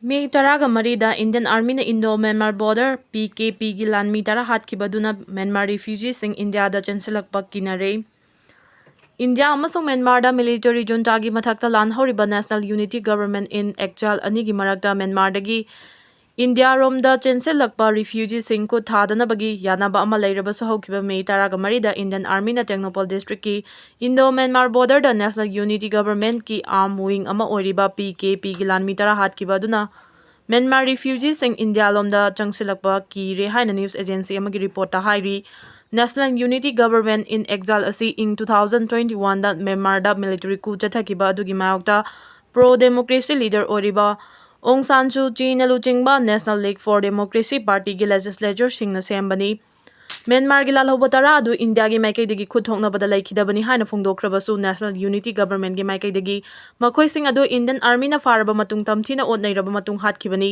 May taraga marida Indian Army na Indo-Myanmar border PKP gi lanmi tara hatkibaduna Myanmar refugees sing India da chensilakpa kinare. India amasung Myanmar da military junta gi mathakta lan horiba National Unity Government in Ekjal ani gi marakta Myanmar dagi India rom da chensilakpa refugees sing ko thadana bagi yanaba ama leirabasu haukiba May taraga marida Indian Army na Technopol district ki Indo-Myanmar border da National Unity Government ki arm wing ama oriba PKP gi lanmi tara hatkibaduna Myanmar refugees in India lomda changsilakpa ki rehaina news agency amagi report ta hairi National Unity Government in Exile asi in 2021 da Myanmar da military coup chathakiba adugi mayokta pro democracy leader oriba Aung San Suu Kyi na luchingba National League for Democracy Party gi legislature singna sembani Myanmar gi lalhoba tara adu India gi maikai dagi khuthokna bada laikhidabani haina phongdokrabasu National Unity Government gi maikai dagi makhoi sing adu Indian Army na faraba matung tamthina otnairaba matung hatkibani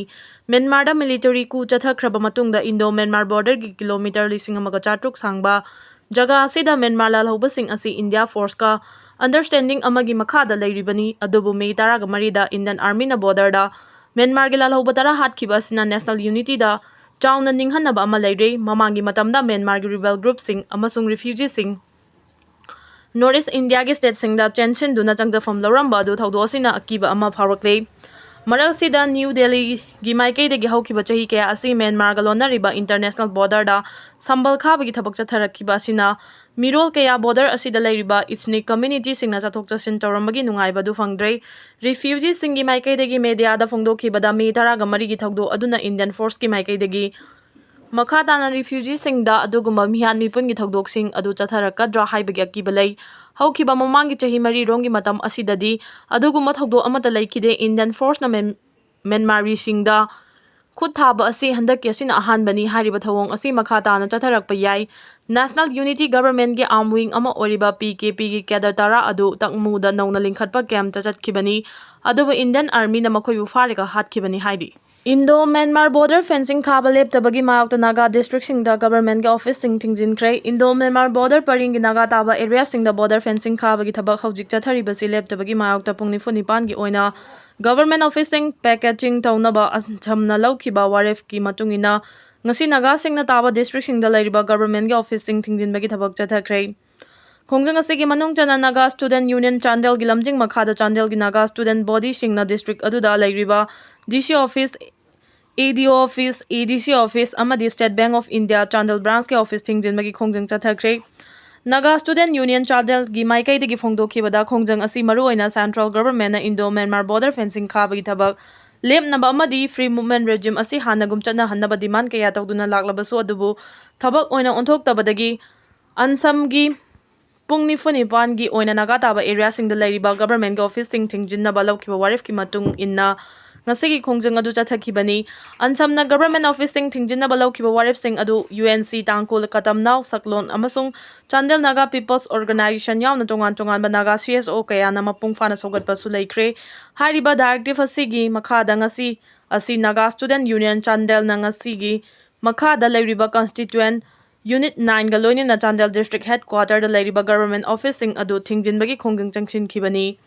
Myanmar da military coup chathakraba matung da Indo-Myanmar border gi kilometer 1,400 sangba jaga asida Myanmar lalhoba sing asi India force ka understanding amagi makhada leiribani adubu May taraga marida Indian Army na border da Myanmar gi lalhoba tara hatkiba asina National Unity da Chawna ninghanaba ama leire mamangi matamda Myanmar gi rebel group sing amasung refugees sing North East India gi state sing da chenchin duna changjafam loramba adu thaudo asina akiba ama pharakle Marak sida New Delhi gi maikai de gi haukiba chahi kaya asi Myanmar ga lonariba international border da sambal khaba gi thabak chatharakiba asina mirol kaya border asida leiriba ethnic community singna chathok chasin tawrambagi nungaiba du fangdre refugees sing gi maikai de gi media da phongdokhiba da mi taraga mari gi thaudo aduna Indian force gi maikai de gi Makhatana refugees sing da adugumba mihan mipun gi thaudok sing adu chatharakadra haibagi akiba lei haukiba mamangi chahi mari rongi matam asidadi adugumba thaudo amata laikide Indian force na Myanmar sing da khut thaba asi handak yasina ahanbani hariba thawong asi makhatana chatharakpa yai National Unity Government gi arm wing ama oriba PKP gi cadre tara adu takmu da nauna lingkhatpa camp chachatkibani adubu Indian Army na makhoibu farika hatkibani hairi Indo-Myanmar border fencing khaba leptabagi mayokta Naga district singda government ga office sing thingjinkre Indo-Myanmar border paring gi Naga taba area singda border fencing khaba gi thabak hojik chatharibasi leptabagi mayokta pung 9 gi oina government office sing packaging taunaba achamna laukhiba waref ki matungina ngasi Naga singna taba district singda leiriba government ga office sing thingjinbagi thabak chathakre Khongjang asigi manung chana Naga Student Union Chandel gi lamjing makhada Chandel gi Naga Student Body singna district aduda leiriba DC office ADO office ADC office amadi State Bank of India Chandel branch ke office thingjin magi khongjang chathakre Naga Student Union Chandel gi maikai de gi phongdokhibada khongjang asi maru oina central government na Indo-Myanmar border fencing khabagi thabak lepnaba amadi free movement regime asi hanagum chana hanaba demand kaya tawduna laklabasu adubu thabak oina onthok tabadagi ansam gi Pung 9 gi oina Naga taba area singda leiriba government ga office thingjinna balawkiba warif ki matung inna ngasigi khongjang adu chathakibani ansamna government office thingjinna balawkiba warif sing adu UNC tangkol katamnaw saklon amasung Chandel Naga People's Organization yauna tongan Naga CSO kaya na mapung fana sogatpa su leikre hariba directive asigi makhada ngasi asi Naga Student Union Chandel na ngasigi makhada leiriba constituent Unit 9 ga loinin na Chandel District Headquarter da leiriba government office sing adu thingjinbagi khongjang changsin khibani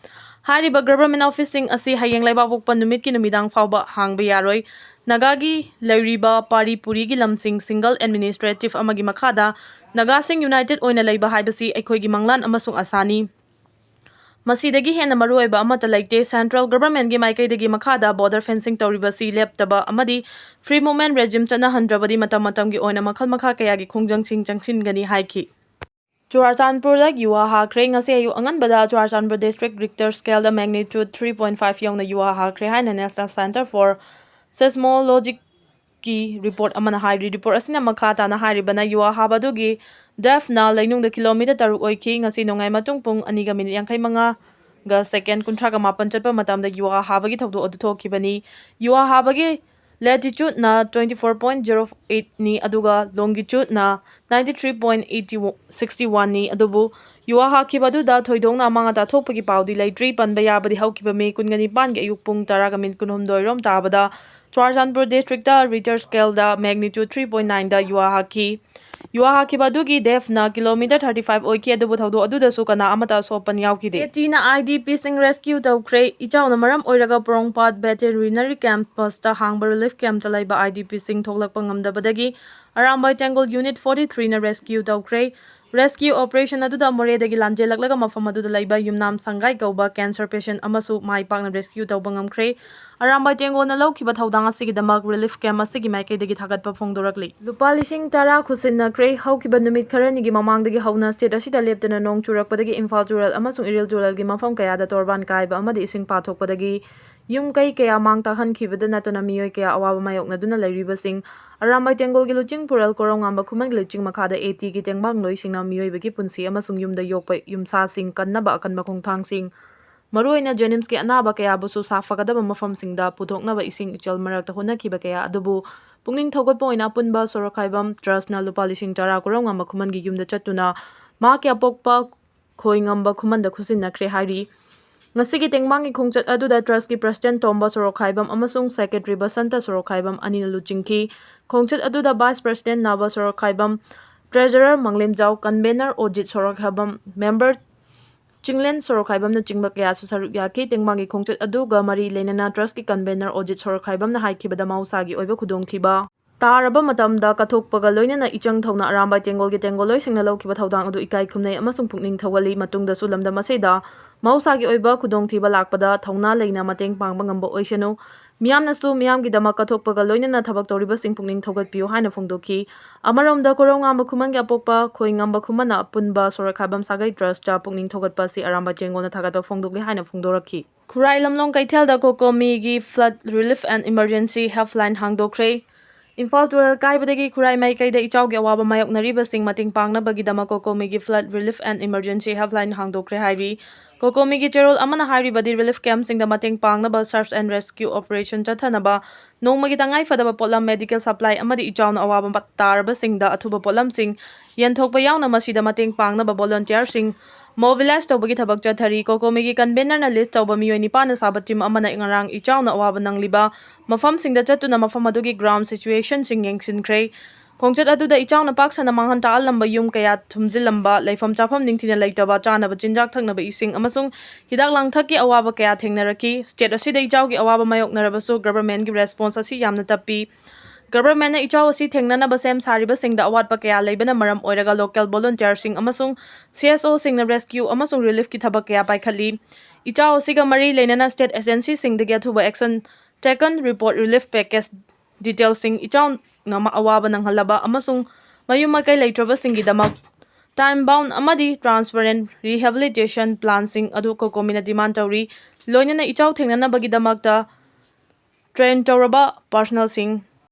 hariba government office sing asi hayeng laibak pokpa numit ki numidang fauba hangba yaroi Nagagi leiriba pari puri gi lamsing single administrative amagi makhada Naga sing united oina leiba haibasi aikhoi gi manglan amasung asani Masidagi hena maruoiba amata laite central government gi maikai dagi makhada border fencing tawribasi leptaba amadi free movement regime chana handrabadi matam gi oina makhal makha kaya gi khongjang sing changsin gani haiki Churachandpur da yuwa hakre ngasi ayu anganbada Churachandpur district Richter scale da magnitude 3.5 yongna yuwa hakre haina National Center for Seismology ki report amana hairi report asina makhata na haribana yuwa habadugi def na lainung da kilometer taruk oiki ngasi nongai matung pung aniga minit yangkai manga ga second kuntra ga mapan chatpa matam da yuwa habagi thawdo adu thokibani yuwa habagi latitude na 24.08 ni aduga longitude na 93.61 ni adubu yuwa hakibadu da thoidong na manga ta thokpagi paudi laitri panba yabadi haukiba me kungani pan ge ayuk pung taraga min kunhumdoi rom tabada Churachandpur district da Richter scale da magnitude 3.9 da yuwa haki ꯌꯨꯋꯥ ꯍꯥꯠꯈꯤꯕ ꯑꯗꯨꯒꯤ ꯗꯦꯐꯅ kilometre 35 ꯑꯣꯏꯈꯤ ꯑꯗꯨꯕꯨ ꯊꯧꯗꯣꯛ ꯑꯗꯨꯗꯁꯨ ꯀꯅꯥ ꯑꯃꯠꯇ ꯑꯁꯣꯛꯄꯟ ꯌꯥꯎꯈꯤꯗꯦ꯫ ATꯅ IDPꯁꯤꯡ rescue ꯇꯧꯈ꯭ꯔꯦ꯫ ꯏꯆꯥꯎꯅ ꯃꯔꯝ ꯑꯣꯏꯔꯒ ꯄꯣꯔꯣꯡꯄꯥꯠ ꯚꯦꯇꯦꯔꯤꯅꯔꯤ ꯀꯦꯝꯄꯁꯇ ꯍꯥꯡꯕ ꯔꯤꯂꯤꯐ ꯀꯦꯝꯞꯇ ꯂꯩꯕ IDPꯁꯤꯡ ꯊꯣꯛꯂꯛꯄ ꯉꯝꯗꯕꯗꯒꯤ ꯑꯔꯥꯝꯕꯥꯏ ꯇꯦꯡꯒꯣꯜ ꯌꯨꯅꯤꯠ 43ꯅ ꯔꯦꯁꯀ꯭ꯌꯨ ꯇꯧꯈ꯭ꯔꯦ꯫ ꯔꯦꯁꯀ꯭ꯌꯨ ꯑꯣꯄꯔꯦꯁꯟ ꯑꯗꯨꯗ ꯃꯣꯔꯦꯗꯒꯤ ꯂꯥꯟꯖꯦꯜꯂꯛꯂꯒ ꯃꯐꯝ ꯑꯗꯨꯗ ꯂꯩꯕ ꯌꯨꯝꯅꯥꯝ ꯁꯪꯒꯥꯏ ꯀꯧꯕ ꯀꯦꯟꯁꯔ ꯄꯦꯁꯦꯟ ꯑꯃꯁꯨ ꯃꯥꯏ ꯄꯥꯛꯅ ꯔꯦꯁꯀ꯭ꯌꯨ ꯇꯧꯕ ꯉꯝꯈ꯭ꯔꯦ꯫ ꯑꯔꯥꯝꯕꯥꯏ ꯇꯦꯡꯒꯣꯜꯅ ꯂꯧꯈꯤꯕ ꯊꯧꯗꯥꯡ ꯑꯁꯤꯒꯤꯗꯃꯛ ꯔꯤꯂꯤꯐ ꯀꯦꯝꯞ ꯑꯁꯤꯒꯤ ꯃꯥꯏꯀꯩꯗꯒꯤ ꯊꯥꯒꯠꯄ ꯐꯣꯡꯗꯣꯔꯛꯂꯤ꯫ ꯂꯨꯄꯥ 10,000 ꯈꯨꯠꯁꯤꯟꯅꯈ꯭ꯔꯦ꯫ ꯍꯧꯈꯤꯕ ꯅꯨꯃꯤꯠ ꯈꯔꯅꯤꯒꯤ ꯃꯃꯥꯡꯗꯒꯤ ꯍꯧꯅ ꯁ꯭ꯇꯦꯠ ꯑꯁꯤꯗ ꯂꯦꯞꯇꯅ ꯅꯣꯡ ꯆꯨꯔꯛꯄꯗꯒꯤ ꯏꯝꯐꯥꯜ ꯇꯨꯔꯦꯜ ꯑꯃꯁꯨꯡ ꯏꯔꯤꯜ ꯇꯨꯔꯦꯜꯒꯤ ꯃꯐꯝ ꯀꯌꯥꯗ ꯇꯣꯔꯕꯥꯟ ꯀꯥꯏꯕ ꯑꯃꯗꯤ ꯏꯁꯤꯡ ꯄꯥꯊꯣꯛꯄꯗꯒꯤ ꯌꯨꯝ ꯀꯩ ꯀꯌꯥ ꯃꯥꯡ ꯇꯥꯛꯍꯟꯈꯤꯕꯗ ꯅꯠꯇꯅ ꯃꯤꯑꯣꯏ ꯀꯌꯥ ꯑꯋꯥꯕ ꯃꯥꯌꯣꯛꯅꯗꯨꯅ ꯂꯩꯔꯤꯕꯁꯤꯡ ꯑꯔꯥꯝꯕꯥꯏ ꯇꯦꯡꯒꯣꯜꯒꯤ ꯂꯨꯆꯤꯡ ꯄꯨꯔꯦꯜ ꯀꯣꯔꯧꯉꯥꯟꯕ ꯈꯨꯃꯟꯒꯤ ꯂꯨꯆꯤꯡ ꯃꯈꯥꯗ ATꯒꯤ ꯇꯦꯡꯕꯥꯡꯂꯣꯏꯁꯤꯡꯅ ꯃꯤꯑꯣꯏꯕꯒꯤ ꯄꯨꯟꯁꯤ ꯑꯃꯁꯨꯡ ꯌꯨꯝꯗ ꯌꯣꯛꯄ ꯌꯨꯝꯁꯥꯁꯤꯡ ꯀꯟꯅꯕ ꯑꯀꯟꯕ ꯈꯣꯡꯊꯥꯡꯁꯤꯡ ꯃꯔꯨꯑꯣꯏꯅ ꯖꯦꯅꯤꯝꯁꯀꯤ ꯑꯅꯥꯕ ꯀꯌꯥꯕꯨꯁꯨ ꯁꯥꯐꯒꯗꯕ ꯃꯐꯝꯁꯤꯡꯗ ꯄꯨꯊꯣꯛꯅꯕ ꯏꯁꯤꯡ ꯏꯆꯦꯜ ꯃꯔꯛꯇ ꯍꯣꯠꯅꯈꯤꯕ ꯀꯌꯥ ꯑꯗꯨꯕꯨ ꯄꯨꯛꯅꯤꯡ ꯊꯧꯒꯠꯄ ꯑꯣꯏꯅ ꯑꯄꯨꯟꯕ ꯁꯣꯔꯣꯛꯈꯥꯏꯕꯝ ꯇ꯭ꯔꯁꯠꯅ ꯂꯨꯄꯥ 10,000 ꯀꯣꯔꯧꯉꯥꯟꯕ ꯈꯨꯃꯟꯒꯤ ꯌꯨꯝꯗ ꯆꯠꯇꯨꯅ ꯃꯍꯥꯛꯀꯤ ꯑꯄꯣꯛꯄ ꯈꯣꯏꯉꯝꯕ ꯈꯨꯃꯟꯗ ꯈꯨꯠꯁꯤꯟꯅꯈ꯭ꯔꯦ ꯍꯥꯏꯔꯤ꯫ ꯉꯁꯤꯒꯤ ꯇꯦꯡꯕꯥꯡꯒꯤ ꯈꯣꯡꯆꯠ ꯑꯗꯨꯗ ꯇ꯭ꯔꯁꯠꯀꯤ ꯄ꯭ꯔꯁꯤꯗꯦꯟꯠ ꯇꯣꯝꯕ ꯁꯣꯔꯣꯛꯈꯥꯏꯕꯝ ꯑꯃꯁꯨꯡ ꯁꯦꯀ꯭ꯔꯦꯇꯔꯤ ꯕꯁꯟꯇ ꯁꯣꯔꯣꯛꯈꯥꯏꯕꯝ ꯑꯅꯤꯅ ꯂꯨꯆꯤꯡꯈꯤ꯫ ꯈꯣꯡꯆꯠ ꯑꯗꯨꯗ ꯚꯥꯏꯁ ꯄ꯭ꯔꯁꯤꯗꯦꯟꯠ ꯅꯕ ꯁꯣꯔꯣꯛꯈꯥꯏꯕꯝ, ꯇ꯭ꯔꯦꯖꯔꯔ ꯃꯪꯂꯦꯝꯖꯥꯎ, ꯀꯟꯚꯦꯅꯔ ꯑꯣꯖꯤꯠ ꯁꯣꯔꯣꯛꯈꯥꯏꯕꯝ, ꯃꯦꯝꯕꯔ ꯆꯤꯡꯂꯦꯟ ꯁꯣꯔꯣꯛꯈꯥꯏꯕꯝꯅꯆꯤꯡꯕ ꯀꯌꯥꯁꯨ ꯁꯔꯨꯛ ꯌꯥꯈꯤ꯫ ꯇꯦꯡꯕꯥꯡꯒꯤ ꯈꯣꯡꯆꯠ ꯑꯗꯨꯒ ꯃꯔꯤ ꯂꯩꯅꯅ ꯇ꯭ꯔꯁꯠꯀꯤ ꯀꯟꯚꯦꯅꯔ ꯑꯣꯖꯤꯠ ꯁꯣꯔꯣꯛꯈꯥꯏꯕꯝꯅ ꯍꯥꯏꯈꯤꯕꯗ ꯃꯍꯧꯁꯥꯒꯤ ꯑꯣꯏꯕ ꯈꯨꯗꯣꯡꯊꯤꯕ ꯇꯥꯔꯕ ꯃꯇꯝꯗ ꯀꯠꯊꯣꯛꯄꯒ ꯂꯣꯏꯅꯅ ꯏꯆꯪ ꯊꯧꯅ ꯑꯔꯥꯝꯕꯥꯏ ꯇꯦꯡꯒꯣꯜꯒꯤ ꯇꯦꯡꯒꯣꯜꯂꯣꯏꯁꯤꯡꯅ ꯂꯧꯈꯤꯕ ꯊꯧꯗꯥꯡ ꯑꯗꯨ ꯏꯀꯥꯏ ꯈꯨꯝꯅꯩ ꯑꯃꯁꯨꯡ ꯄꯨꯛꯅꯤꯡ ꯊꯧꯒꯠꯂꯤ꯫ ꯃꯇꯨꯡꯗꯁꯨ ꯂꯝꯗꯝ ꯑꯁꯤꯗ ꯃꯍꯧꯁꯥꯒꯤ ꯑꯣꯏꯕ ꯈꯨꯗꯣꯡꯊꯤꯕ ꯂꯥꯛꯄꯗ ꯊꯧꯅꯥ ꯂꯩꯅ ꯃꯇꯦꯡ ꯄꯥꯡꯕ ꯉꯝꯕ ꯑꯣꯏꯁꯅꯨ꯫ ꯃꯤꯌꯥꯝꯅꯁꯨ ꯃꯤꯌꯥꯝꯒꯤꯗꯃꯛ ꯀꯠꯊꯣꯛꯄꯒ ꯂꯣꯏꯅꯅ ꯊꯕꯛ ꯇꯧꯔꯤꯕꯁꯤꯡ ꯄꯨꯛꯅꯤꯡ ꯊꯧꯒꯠꯄꯤꯌꯨ ꯍꯥꯏꯅ ꯐꯣꯡꯗꯣꯛꯈꯤ꯫ ꯑꯃꯔꯣꯝꯗ ꯀꯣꯔꯧꯉꯥꯟꯕ ꯈꯨꯃꯟꯒꯤ ꯑꯄꯣꯛꯄ ꯈꯣꯏꯉꯝꯕ ꯈꯨꯃꯟꯅ ꯑꯄꯨꯟꯕ ꯁꯣꯔꯣꯛꯈꯥꯏꯕꯝ ꯁꯥꯒꯩ ꯇ꯭ꯔꯁꯠꯇ ꯄꯨꯛꯅꯤꯡ ꯊꯧꯒꯠꯄ ꯑꯁꯤ ꯑꯔꯥꯝꯕꯥꯏ ꯇꯦꯡꯒꯣꯜꯅ ꯊꯥꯒꯠꯄ ꯐꯣꯡꯗꯣꯛꯂꯤ ꯍꯥꯏꯅ ꯐꯣꯡꯗꯣꯔꯛꯈꯤ꯫ ꯈꯨꯔꯥꯏ ꯂꯝꯂꯣꯡ ꯀꯩꯊꯦꯜꯗ ꯀꯣꯀꯣꯃꯤꯒꯤ flood relief and emergency helpline ꯍꯥꯡꯗꯣꯛꯈ꯭ꯔꯦ꯫ ꯏꯝꯐꯥꯜ ꯇꯨꯔꯦꯜ ꯀꯥꯏꯕꯗꯒꯤ ꯈꯨꯔꯥꯏ ꯃꯥꯏꯀꯩꯗ ꯏꯆꯥꯎꯒꯤ ꯑꯋꯥꯕ ꯃꯥꯌꯣꯛꯅꯔꯤꯕꯁꯤꯡ ꯃꯇꯦꯡ ꯄꯥꯡꯅꯕꯒꯤꯗꯃꯛ ꯀꯣꯀꯣꯃꯤꯒꯤ flood relief and emergency helpline ꯍꯥꯡꯗꯣꯛꯈ꯭ꯔꯦ ꯍꯥꯏꯔꯤ꯫ ꯀꯣꯀꯣꯃꯤꯒꯤ ꯆꯦꯔꯣꯜ ꯑꯃꯅ ꯍꯥꯏꯔꯤꯕꯗꯤ ꯔꯤꯂꯤꯐ ꯀꯦꯝꯞꯁꯤꯡꯗ ꯃꯇꯦꯡ ꯄꯥꯡꯅꯕ ꯁꯔꯆ ꯑꯦꯟꯗ ꯔꯦꯁꯀ꯭ꯌꯨ ꯑꯣꯄꯔꯦꯁꯟ ꯆꯠꯊꯅꯕ, ꯅꯣꯡꯃꯒꯤ ꯇꯉꯥꯏꯐꯗꯕ ꯄꯣꯠꯂꯝ, ꯃꯦꯗꯤꯀꯦꯜ ꯁꯞꯄ꯭ꯂꯥꯏ ꯑꯃꯗꯤ ꯏꯆꯥꯎꯅ ꯑꯋꯥꯕ ꯇꯥꯔꯕꯁꯤꯡꯗ ꯑꯊꯨꯕ ꯄꯣꯠꯂꯝꯁꯤꯡ ꯌꯦꯟꯊꯣꯛꯄ ꯌꯥꯎꯅ ꯃꯁꯤꯗ ꯃꯇꯦꯡ ꯄꯥꯡꯅꯕ ꯚꯣꯂꯨꯟꯇꯤꯌꯔꯁꯤꯡ ꯃꯣꯕꯤꯂꯥꯏꯖ ꯇꯧꯕꯒꯤ ꯊꯕꯛ ꯆꯠꯊꯔꯤ꯫ ꯀꯣꯀꯣꯃꯤꯒꯤ ꯀꯟꯚꯦꯅꯔꯅ ꯂꯤꯁꯠ ꯇꯧꯕ ꯃꯤꯑꯣꯏ 9ꯅ ꯁꯥꯕ ꯇꯤꯝ ꯑꯃꯅ ꯉꯔꯥꯡ ꯏꯆꯥꯎꯅ ꯑꯋꯥꯕ ꯅꯪꯂꯤꯕ ꯃꯐꯝꯁꯤꯡꯗ ꯆꯠꯇꯨꯅ ꯃꯐꯝ ꯑꯗꯨꯒꯤ ꯒ꯭ꯔꯥꯎꯟꯗ ꯁꯤꯆꯨꯑꯦꯁꯟꯁꯤꯡ ꯌꯦꯡꯁꯤꯟꯈ꯭ꯔꯦ꯫ ꯈꯣꯡꯆꯠ ꯑꯗꯨꯗ ꯏꯆꯥꯎꯅ ꯄꯥꯛ ꯁꯟꯅ ꯃꯥꯡꯍꯟ ꯇꯥꯛꯍꯜꯂꯝꯕ ꯌꯨꯝ ꯀꯌꯥ ꯊꯨꯝꯖꯤꯜꯂꯝꯕ, ꯂꯩꯐꯝ ꯆꯥꯐꯝ ꯅꯤꯡꯊꯤꯅ ꯂꯩꯇꯕ, ꯆꯥꯅꯕ ꯆꯤꯟꯖꯥꯛ, ꯊꯛꯅꯕ ꯏꯁꯤꯡ ꯑꯃꯁꯨꯡ ꯍꯤꯗꯥꯛ ꯂꯥꯡꯊꯛꯀꯤ ꯑꯋꯥꯕ ꯀꯌꯥ ꯊꯦꯡꯅꯔꯛꯈꯤ꯫ ꯁ꯭ꯇꯦꯠ ꯑꯁꯤꯗ ꯏꯆꯥꯎꯒꯤ ꯑꯋꯥꯕ ꯃꯥꯌꯣꯛꯅꯔꯕꯁꯨ ꯒꯚꯔꯟꯃꯦꯟꯠꯀꯤ ꯔꯦꯁꯄꯣꯟꯁ ꯑꯁꯤ ꯌꯥꯝꯅ ꯇꯞꯄꯤ꯫ ꯒꯚꯔꯟꯃꯦꯟꯠꯅ ꯏꯆꯥꯎ ꯑꯁꯤ ꯊꯦꯡꯅꯅꯕ ꯁꯦꯝ ꯁꯥꯔꯤꯕꯁꯤꯡꯗ ꯑꯋꯥꯠꯄ ꯀꯌꯥ ꯂꯩꯕꯅ ꯃꯔꯝ ꯑꯣꯏꯔꯒ ꯂꯣꯀꯦꯜ ꯚꯣꯂꯨꯟꯇꯤꯌꯔꯁꯤꯡ ꯑꯃꯁꯨꯡ CSOꯁꯤꯡꯅ ꯔꯦꯁꯀ꯭ꯌꯨ ꯑꯃꯁꯨꯡ ꯔꯤꯂꯤꯐꯀꯤ ꯊꯕꯛ ꯀꯌꯥ ꯄꯥꯏꯈꯠꯂꯤ꯫ ꯏꯆꯥꯎ ꯑꯁꯤꯒ ꯃꯔꯤ ꯂꯩꯅꯅ ꯁ꯭ꯇꯦꯠ ꯑꯦꯖꯦꯟꯁꯤꯁꯤꯡꯗꯒꯤ ꯑꯊꯨꯕ action taken report relief package ꯗꯤꯇꯦꯜꯁꯤꯡ ꯏꯆꯥꯎꯅ ꯑꯋꯥꯕ ꯅꯪꯍꯜꯂꯕ ꯑꯃꯁꯨꯡ ꯃꯌꯨꯝ ꯃꯀꯩ ꯂꯩꯇ꯭ꯔꯕꯁꯤꯡꯒꯤꯗꯃꯛ ꯇꯥꯏꯝ ꯕꯥꯎꯟꯗ ꯑꯃꯗꯤ ꯇ꯭ꯔꯥꯟꯁꯄꯔꯦꯟꯠ ꯔꯤꯍꯦꯕꯤꯂꯤꯇꯦꯁꯟ ꯄ꯭ꯂꯥꯟꯁꯤꯡ ꯑꯗꯨ ꯀꯣꯀꯣꯃꯤꯅ ꯗꯤꯃꯥꯟꯗ ꯇꯧꯔꯤ꯫ ꯂꯣꯏꯅꯅ ꯏꯆꯥꯎ ꯊꯦꯡꯅꯅꯕꯒꯤꯗꯃꯛꯇ ꯇ꯭ꯔꯦꯟ ꯇꯧꯔꯕ ꯄꯔꯁꯣꯅꯦꯜꯁꯤꯡ